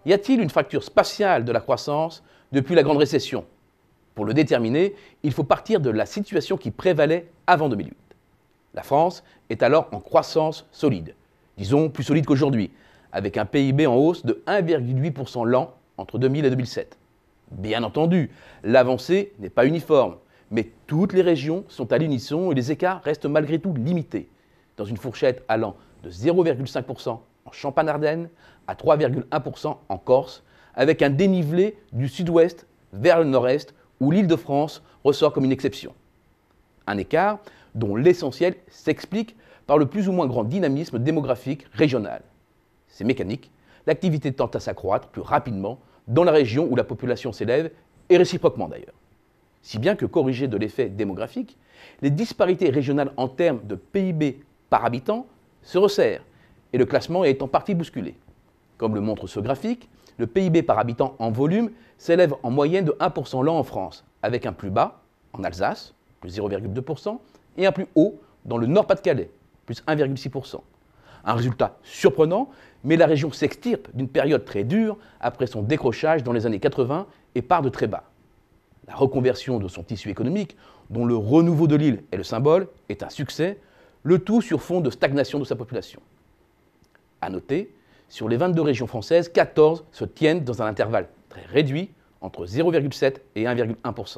Y a-t-il une fracture spatiale de la croissance depuis la grande récession? Pour le déterminer, il faut partir de la situation qui prévalait avant 2008. La France est alors en croissance solide, disons plus solide qu'aujourd'hui, avec un PIB en hausse de 1,8% l'an entre 2000 et 2007. Bien entendu, l'avancée n'est pas uniforme, mais toutes les régions sont à l'unisson et les écarts restent malgré tout limités, dans une fourchette allant de 0,5% en Champagne-Ardenne à 3,1% en Corse, avec un dénivelé du sud-ouest vers le nord-est, où l'Île-de-France ressort comme une exception. Un écart dont l'essentiel s'explique par le plus ou moins grand dynamisme démographique régional. C'est mécanique, l'activité tend à s'accroître plus rapidement dans la région où la population s'élève, et réciproquement d'ailleurs. Si bien que, corrigé de l'effet démographique, les disparités régionales en termes de PIB par habitant se resserrent, et le classement est en partie bousculé. Comme le montre ce graphique, le PIB par habitant en volume s'élève en moyenne de 1% l'an en France, avec un plus bas en Alsace, plus 0,2%, et un plus haut dans le Nord-Pas-de-Calais, plus 1,6%. Un résultat surprenant, mais la région s'extirpe d'une période très dure après son décrochage dans les années 80 et part de très bas. La reconversion de son tissu économique, dont le renouveau de l'île est le symbole, est un succès, le tout sur fond de stagnation de sa population. À noter, sur les 22 régions françaises, 14 se tiennent dans un intervalle très réduit, entre 0,7 et 1,1%.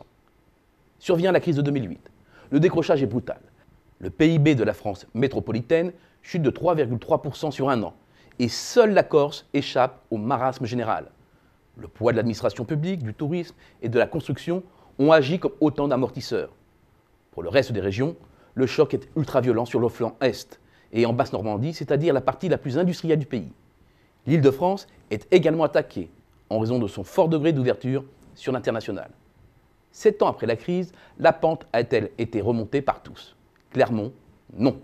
Survient la crise de 2008. Le décrochage est brutal. Le PIB de la France métropolitaine chute de 3,3% sur un an, et seule la Corse échappe au marasme général. Le poids de l'administration publique, du tourisme et de la construction ont agi comme autant d'amortisseurs. Pour le reste des régions, le choc est ultra-violent sur le flanc est et en Basse-Normandie, c'est-à-dire la partie la plus industrielle du pays. L'Île-de-France est également attaquée en raison de son fort degré d'ouverture sur l'international. 7 ans après la crise, la pente a-t-elle été remontée par tous? Clairement, non.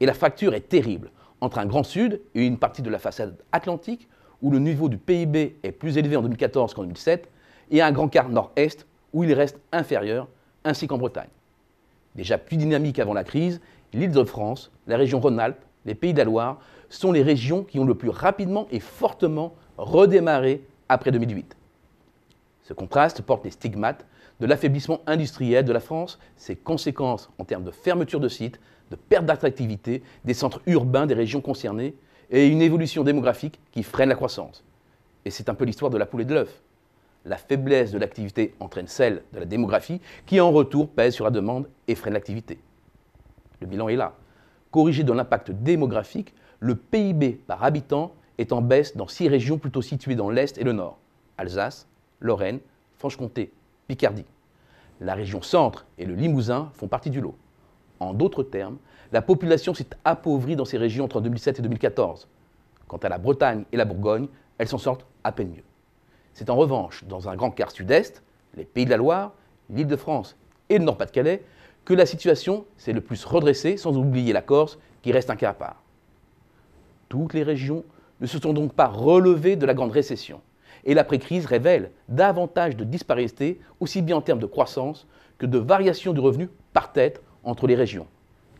Et la fracture est terrible entre un grand sud et une partie de la façade atlantique où le niveau du PIB est plus élevé en 2014 qu'en 2007 et un grand quart nord-est où il reste inférieur, ainsi qu'en Bretagne. Déjà plus dynamique avant la crise, l'Île-de-France, la région Rhône-Alpes, les Pays de la Loire sont les régions qui ont le plus rapidement et fortement redémarré après 2008. Ce contraste porte les stigmates de l'affaiblissement industriel de la France, ses conséquences en termes de fermeture de sites, de perte d'attractivité des centres urbains des régions concernées et une évolution démographique qui freine la croissance. Et c'est un peu l'histoire de la poule et de l'œuf. La faiblesse de l'activité entraîne celle de la démographie qui en retour pèse sur la demande et freine l'activité. Le bilan est là. Corrigé de l'impact démographique, le PIB par habitant est en baisse dans 6 régions plutôt situées dans l'Est et le Nord. Alsace, Lorraine, Franche-Comté, Picardie. La région Centre et le Limousin font partie du lot. En d'autres termes, la population s'est appauvrie dans ces régions entre 2007 et 2014. Quant à la Bretagne et la Bourgogne, elles s'en sortent à peine mieux. C'est en revanche dans un grand quart sud-est, les Pays de la Loire, l'Île-de-France et le Nord-Pas-de-Calais, que la situation s'est le plus redressée, sans oublier la Corse, qui reste un cas à part. Toutes les régions ne se sont donc pas relevées de la grande récession. Et l'après-crise révèle davantage de disparités, aussi bien en termes de croissance que de variation du revenu par tête entre les régions.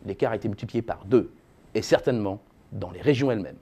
L'écart a été multiplié par 2, et certainement dans les régions elles-mêmes.